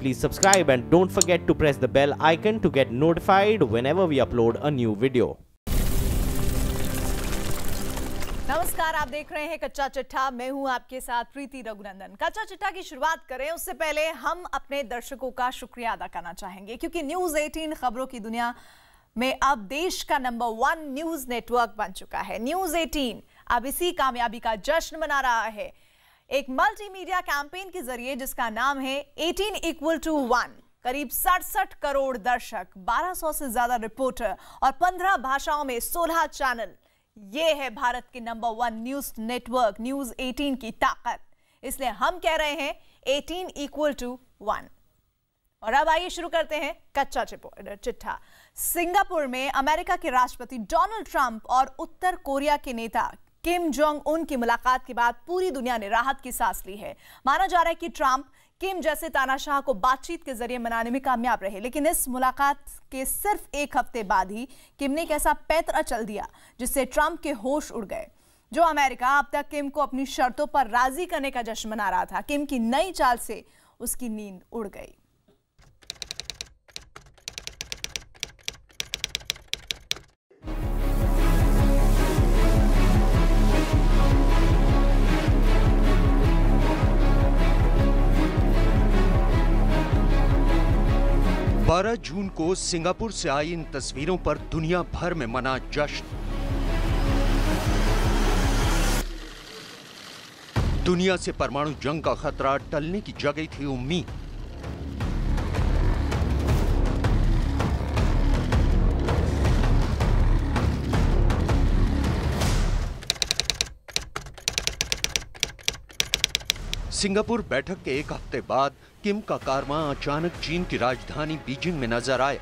please subscribe and don't forget to press the bell icon to get notified whenever we upload a new video. नमस्कार, आप देख रहे हैं कच्चा चिट्ठा। मैं हूं आपके साथ प्रीति रघुनंदन। कच्चा चिट्ठा की शुरुआत करें उससे पहले हम अपने दर्शकों का शुक्रिया अदा करना चाहेंगे, क्योंकि न्यूज़ 18 खबरों की दुनिया में अब देश का नंबर 1 न्यूज नेटवर्क बन चुका है। न्यूज़ 18 अब इसी कामयाबी का जश्न मना रहा है। एक मल्टीमीडिया कैंपेन के जरिए जिसका नाम है 18=1, करीब 67 करोड़ दर्शक, 1200 से ज्यादा रिपोर्टर और 15 भाषाओं में 16 चैनल। ये है भारत के नंबर 1 न्यूज नेटवर्क न्यूज़ 18 की ताकत। इसलिए हम कह रहे हैं 18=1। और अब आइए शुरू करते हैं कच्चा चिट्ठा। सिंगापुर में अमेरिका के राष्ट्रपति डोनाल्ड ट्रंप और उत्तर कोरिया के नेता किम जोंग उन की मुलाकात के बाद पूरी दुनिया ने राहत की सांस ली है। माना जा रहा है कि ट्रंप किम जैसे तानाशाह को बातचीत के जरिए मनाने में कामयाब रहे, लेकिन इस मुलाकात के सिर्फ एक हफ्ते बाद ही किम ने एक ऐसा पैंतरा चल दिया जिससे ट्रंप के होश उड़ गए। जो अमेरिका अब तक किम को अपनी शर्तों पर राजी करने का जश्न मना रहा था, किम की नई चाल से उसकी नींद उड़ गई। बारह जून को सिंगापुर से आई इन तस्वीरों पर दुनिया भर में मना जश्न। दुनिया से परमाणु जंग का खतरा टलने की जगह थी उम्मीद। सिंगापुर बैठक के एक हफ्ते बाद किम का कारवां अचानक चीन की राजधानी बीजिंग में नजर आया।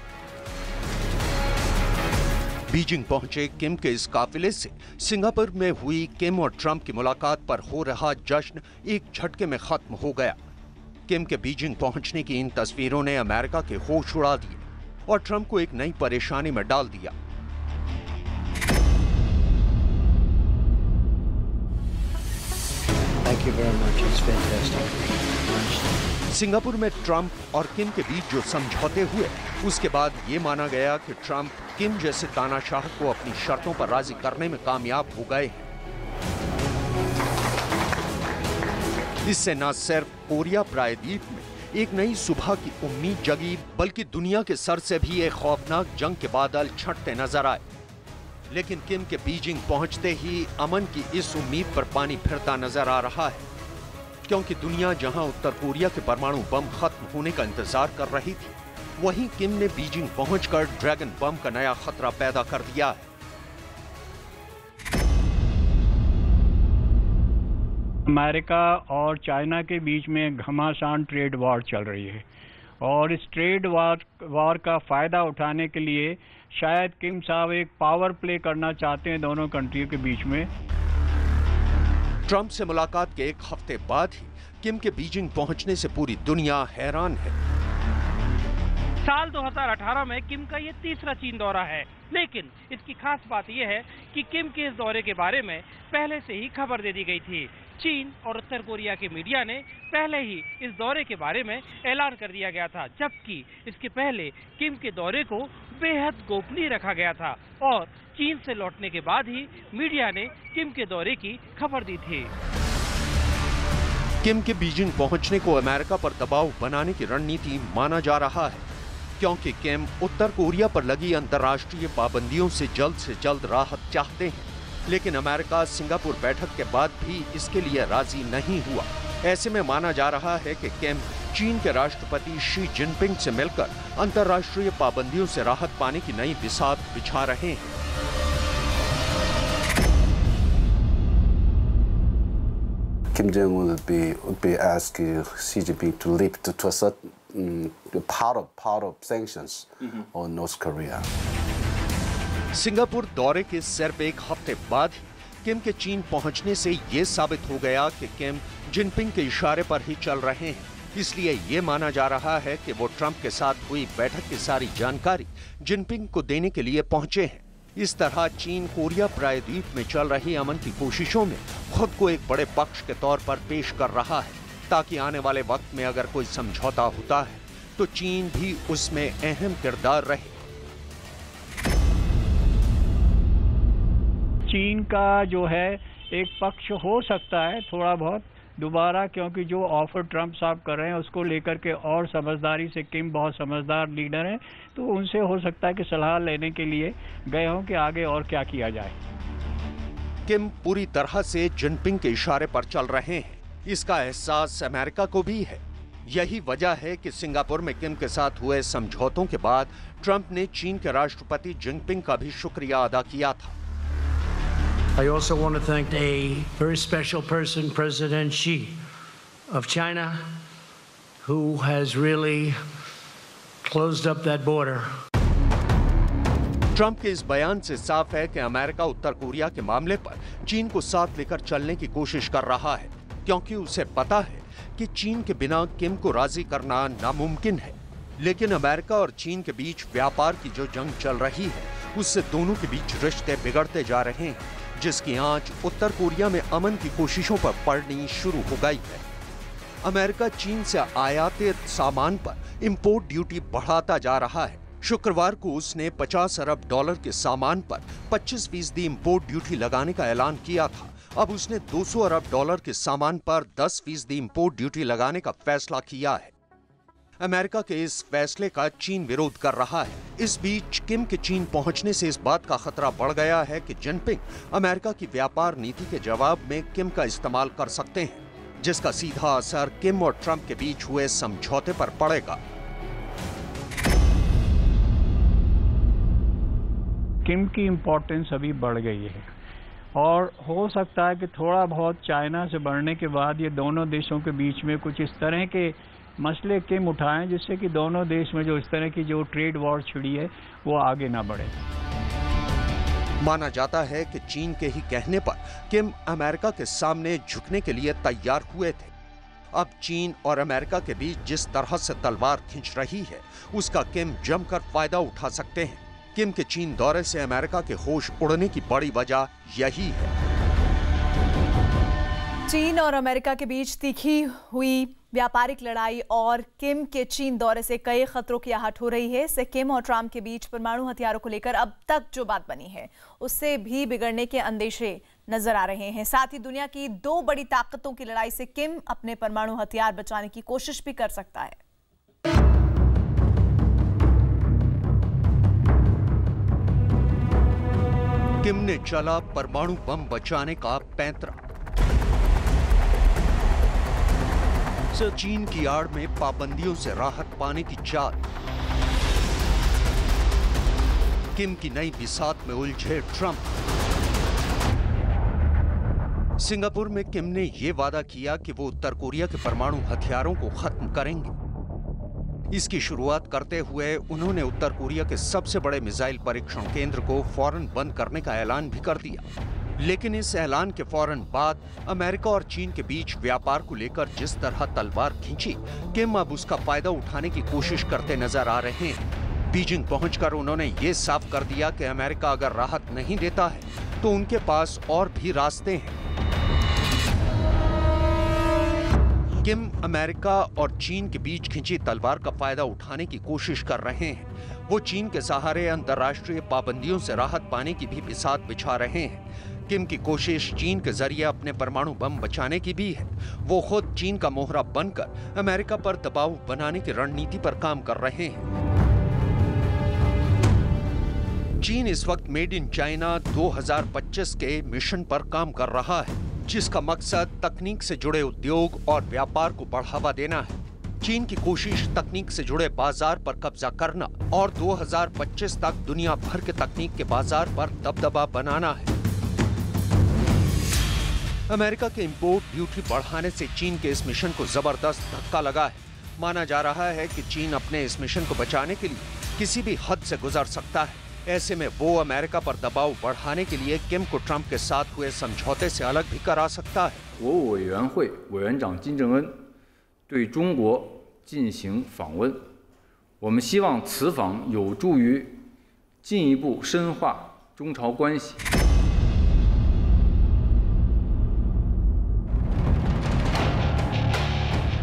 बीजिंग पहुंचे किम के इस काफिले से सिंगापुर में हुई किम और ट्रंप की मुलाकात पर हो रहा जश्न एक झटके में खत्म हो गया। किम के बीजिंग पहुंचने की इन तस्वीरों ने अमेरिका के होश उड़ा दिए और ट्रंप को एक नई परेशानी में डाल दिया। Thank you very much. It's fantastic. Singapore में ट्रंप और किम के बीच जो समझौते हुए, उसके बाद ये माना गया कि ट्रंप किम जैसे तानाशाह को अपनी शर्तों पर राजी करने में कामयाब हो गए हैं। इससे न सिर्फ कोरिया प्रायद्वीप में एक नई सुबह की उम्मीद जगी, बल्कि दुनिया के सर से भी एक खौफनाक जंग के बादल छंटते नजर आए। लेकिन किम के बीजिंग पहुंचते ही अमन की इस उम्मीद पर पानी फिरता नजर आ रहा है, क्योंकि दुनिया जहां उत्तर कोरिया के परमाणु बम खत्म होने का इंतजार कर रही थी, वहीं किम ने बीजिंग पहुंचकर ड्रैगन बम का नया खतरा पैदा कर दिया है। अमेरिका और चाइना के बीच में घमासान ट्रेड वॉर चल रही है और इस ट्रेड वॉर का फायदा उठाने के लिए शायद किम साहब एक पावर प्ले करना चाहते हैं दोनों कंट्रियों के बीच में। ट्रंप से मुलाकात के एक हफ्ते बाद ही किम के बीजिंग पहुंचने से पूरी दुनिया हैरान है। साल 2018 में किम का ये तीसरा चीन दौरा है, लेकिन इसकी खास बात यह है कि किम के इस दौरे के बारे में पहले से ही खबर दे दी गई थी। चीन और उत्तर कोरिया के मीडिया ने पहले ही इस दौरे के बारे में ऐलान कर दिया गया था, जबकि इसके पहले किम के दौरे को बेहद गोपनीय रखा गया था और चीन से लौटने के बाद ही मीडिया ने किम के दौरे की खबर दी थी। किम के बीजिंग पहुंचने को अमेरिका पर दबाव बनाने की रणनीति माना जा रहा है, क्योंकि किम उत्तर कोरिया पर लगी अंतर्राष्ट्रीय पाबंदियों से जल्द राहत चाहते हैं। लेकिन अमेरिका सिंगापुर बैठक के बाद भी इसके लिए राजी नहीं हुआ। ऐसे में माना जा रहा है कि किम चीन के राष्ट्रपति शी जिनपिंग से मिलकर अंतर्राष्ट्रीय पाबंदियों से राहत पाने की नई बिसात बिछा रहे हैं। Kim Jong-un would be asking Xi Jinping to lift to a certain part of sanctions on North Korea. Singapore दौरे के सिर्फ एक हफ्ते बाद ही किम के चीन पहुंचने से ये साबित हो गया कि किम जिनपिंग के इशारे पर ही चल रहे हैं। इसलिए ये माना जा रहा है कि वो ट्रंप के साथ हुई बैठक की सारी जानकारी जिनपिंग को देने के लिए पहुंचे हैं। इस तरह चीन कोरिया प्रायद्वीप में चल रही अमन की कोशिशों में खुद को एक बड़े पक्ष के तौर पर पेश कर रहा है, ताकि आने वाले वक्त में अगर कोई समझौता होता है तो चीन भी उसमें अहम किरदार रहे। चीन का जो है एक पक्ष हो सकता है थोड़ा बहुत दोबारा, क्योंकि जो ऑफर ट्रंप साहब कर रहे हैं उसको लेकर के और समझदारी से, किम बहुत समझदार लीडर हैं, तो उनसे हो सकता है कि सलाह लेने के लिए गए हों कि आगे और क्या किया जाए। किम पूरी तरह से जिनपिंग के इशारे पर चल रहे हैं, इसका एहसास अमेरिका को भी है। यही वजह है कि सिंगापुर में किम के साथ हुए समझौतों के बाद ट्रंप ने चीन के राष्ट्रपति जिनपिंग का भी शुक्रिया अदा किया था। I also want to thank a very special person, President Xi of China, who has really closed up that border. Trump के इस बयान से साफ है कि अमेरिका उत्तर कोरिया के मामले पर चीन को साथ लेकर चलने की कोशिश कर रहा है, क्योंकि उसे पता है कि चीन के बिना किम को राजी करना नामुमकिन है। लेकिन अमेरिका और चीन के बीच व्यापार की जो जंग चल रही है, उससे दोनों के बीच रिश्ते बिगड़ते जा रहे हैं, जिसकी आंच उत्तर कोरिया में अमन की कोशिशों पर पड़नी शुरू हो गई है। अमेरिका चीन से आयातित सामान पर इंपोर्ट ड्यूटी बढ़ाता जा रहा है। शुक्रवार को उसने $50 अरब के सामान पर 25% इंपोर्ट ड्यूटी लगाने का ऐलान किया था। अब उसने $200 अरब के सामान पर 10% इंपोर्ट ड्यूटी लगाने का फैसला किया है। अमेरिका के इस फैसले का चीन विरोध कर रहा है। इस बीच किम के चीन पहुंचने से इस बात का खतरा बढ़ गया है कि जिनपिंग अमेरिका की व्यापार नीति के जवाब में किम का इस्तेमाल कर सकते हैं, जिसका सीधा असर किम और ट्रंप के बीच हुए समझौते पर पड़ेगा। किम की इम्पोर्टेंस अभी बढ़ गई है और हो सकता है कि थोड़ा बहुत चाइना से बढ़ने के बाद ये दोनों देशों के बीच में कुछ इस तरह के मसले किम उठाएं जिससे कि दोनों देश में जो इस तरह की जो ट्रेड वॉर छिड़ी है वो आगे ना बढ़े। माना जाता है कि चीन के ही कहने पर किम अमेरिका के सामने झुकने के लिए तैयार हुए थे। अब चीन और अमेरिका के बीच जिस तरह से तलवार खिंच रही है, उसका किम जमकर फायदा उठा सकते हैं। किम के चीन दौरे से अमेरिका के होश उड़ने की बड़ी वजह यही है। चीन और अमेरिका के बीच तीखी हुई व्यापारिक लड़ाई और किम के चीन दौरे से कई खतरों की आहट हो रही है। इससे किम और ट्रंप के बीच परमाणु हथियारों को लेकर अब तक जो बात बनी है उससे भी बिगड़ने के अंदेशे नजर आ रहे हैं। साथ ही दुनिया की दो बड़ी ताकतों की लड़ाई से किम अपने परमाणु हथियार बचाने की कोशिश भी कर सकता है। किम ने चला परमाणु बम बचाने का पैंतरा। चीन की आड़ में पाबंदियों से राहत पाने की चाल। किम की नई बिसात में उलझे ट्रंप। सिंगापुर में किम ने यह वादा किया कि वो उत्तर कोरिया के परमाणु हथियारों को खत्म करेंगे। इसकी शुरुआत करते हुए उन्होंने उत्तर कोरिया के सबसे बड़े मिसाइल परीक्षण केंद्र को फौरन बंद करने का ऐलान भी कर दिया। लेकिन इस ऐलान के फौरन बाद अमेरिका और चीन के बीच व्यापार को लेकर जिस तरह तलवार खींची, किम अब उसका फायदा उठाने की कोशिश करते नजर आ रहे हैं। बीजिंग पहुंचकर उन्होंने ये साफ कर दिया कि अमेरिका अगर राहत नहीं देता है तो उनके पास और भी रास्ते हैं। किम अमेरिका और चीन के बीच खिंची तलवार का फायदा उठाने की कोशिश कर रहे हैं। वो चीन के सहारे अंतर्राष्ट्रीय पाबंदियों से राहत पाने की भी बिसात बिछा रहे हैं। किम की कोशिश चीन के जरिए अपने परमाणु बम बचाने की भी है। वो खुद चीन का मोहरा बनकर अमेरिका पर दबाव बनाने की रणनीति पर काम कर रहे हैं। चीन इस वक्त मेड इन चाइना 2025 के मिशन पर काम कर रहा है, जिसका मकसद तकनीक से जुड़े उद्योग और व्यापार को बढ़ावा देना है। चीन की कोशिश तकनीक से जुड़े बाजार पर कब्जा करना और 2025 तक दुनिया भर के तकनीक के बाजार पर दबदबा बनाना है। अमेरिका के इंपोर्ट ड्यूटी बढ़ाने से चीन के इस मिशन को जबरदस्त धक्का लगा है। माना जा रहा है कि चीन अपने इस मिशन को बचाने के लिए किसी भी हद से गुजर सकता है। ऐसे में वो अमेरिका पर दबाव बढ़ाने के लिए किम को ट्रंप के साथ हुए समझौते से अलग भी करा सकता है। 国务委员会委员长金正恩对中国进行访问，我们希望此访有助于进一步深化中朝关系。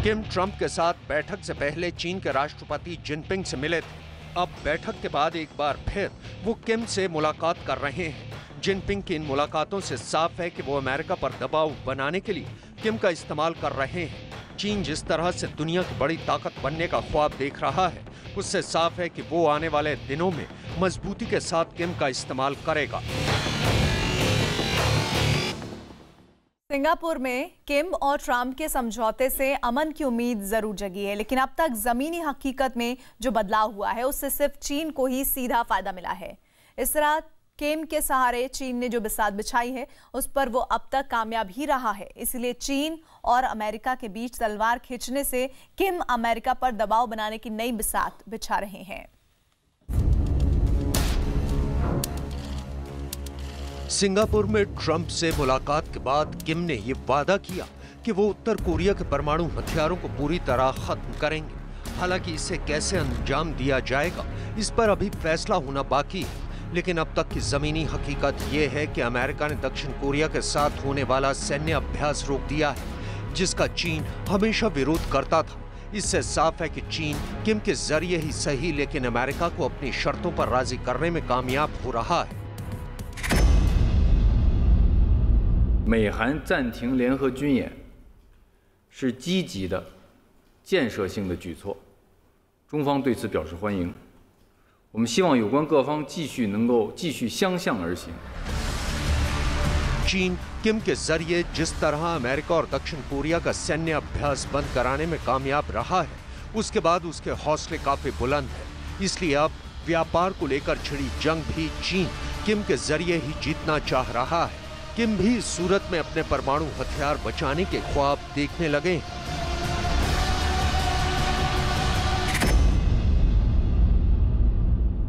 2025 किम ट्रंप के साथ बैठक से पहले चीन के राष्ट्रपति जिनपिंग से मिले थे। अब बैठक के बाद एक बार फिर वो किम से मुलाकात कर रहे हैं। जिनपिंग की इन मुलाकातों से साफ है कि वो अमेरिका पर दबाव बनाने के लिए किम का इस्तेमाल कर रहे हैं। चीन जिस तरह से दुनिया की बड़ी ताकत बनने का ख्वाब देख रहा है, उससे साफ है कि वो आने वाले दिनों में मजबूती के साथ किम का इस्तेमाल करेगा। सिंगापुर में किम और ट्रंप के समझौते से अमन की उम्मीद जरूर जगी है, लेकिन अब तक जमीनी हकीकत में जो बदलाव हुआ है उससे सिर्फ चीन को ही सीधा फायदा मिला है। इस तरह किम के सहारे चीन ने जो बिसात बिछाई है उस पर वो अब तक कामयाब ही रहा है। इसलिए चीन और अमेरिका के बीच तलवार खींचने से किम अमेरिका पर दबाव बनाने की नई बिसात बिछा रहे हैं। सिंगापुर में ट्रंप से मुलाकात के बाद किम ने ये वादा किया कि वो उत्तर कोरिया के परमाणु हथियारों को पूरी तरह खत्म करेंगे। हालांकि इसे कैसे अंजाम दिया जाएगा इस पर अभी फैसला होना बाकी है, लेकिन अब तक की जमीनी हकीकत ये है कि अमेरिका ने दक्षिण कोरिया के साथ होने वाला सैन्य अभ्यास रोक दिया है, जिसका चीन हमेशा विरोध करता था। इससे साफ है कि चीन किम के जरिए ही सही लेकिन अमेरिका को अपनी शर्तों पर राजी करने में कामयाब हो रहा है। 美韩暂停联合军演是积极的、建设性的举措，中方对此表示欢迎。我们希望有关各方能够继续相向而行。 चीन किम के जरिए जिस तरह अमेरिका और दक्षिण कोरिया का सैन्य अभ्यास बंद कराने में कामयाब रहा है, उसके बाद उसके हौसले काफी बुलंद है। इसलिए अब व्यापार को लेकर छिड़ी जंग भी चीन किम के जरिए ही जीतना चाह रहा है। किम भी इस सूरत में अपने परमाणु हथियार बचाने के ख्वाब देखने लगे हैं।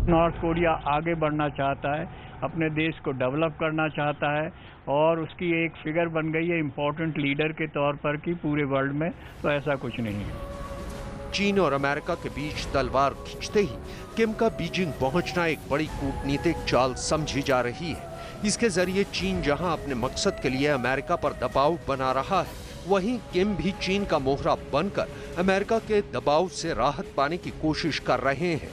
नॉर्थ कोरिया आगे बढ़ना चाहता है, अपने देश को डेवलप करना चाहता है और उसकी एक फिगर बन गई है इम्पोर्टेंट लीडर के तौर पर कि पूरे वर्ल्ड में, तो ऐसा कुछ नहीं है। चीन और अमेरिका के बीच तलवार खींचते ही किम का बीजिंग पहुंचना एक बड़ी कूटनीतिक चाल समझी जा रही है। इसके जरिए चीन जहां अपने मकसद के लिए अमेरिका पर दबाव बना रहा है, वहीं किम भी चीन का मोहरा बनकर अमेरिका के दबाव से राहत पाने की कोशिश कर रहे हैं।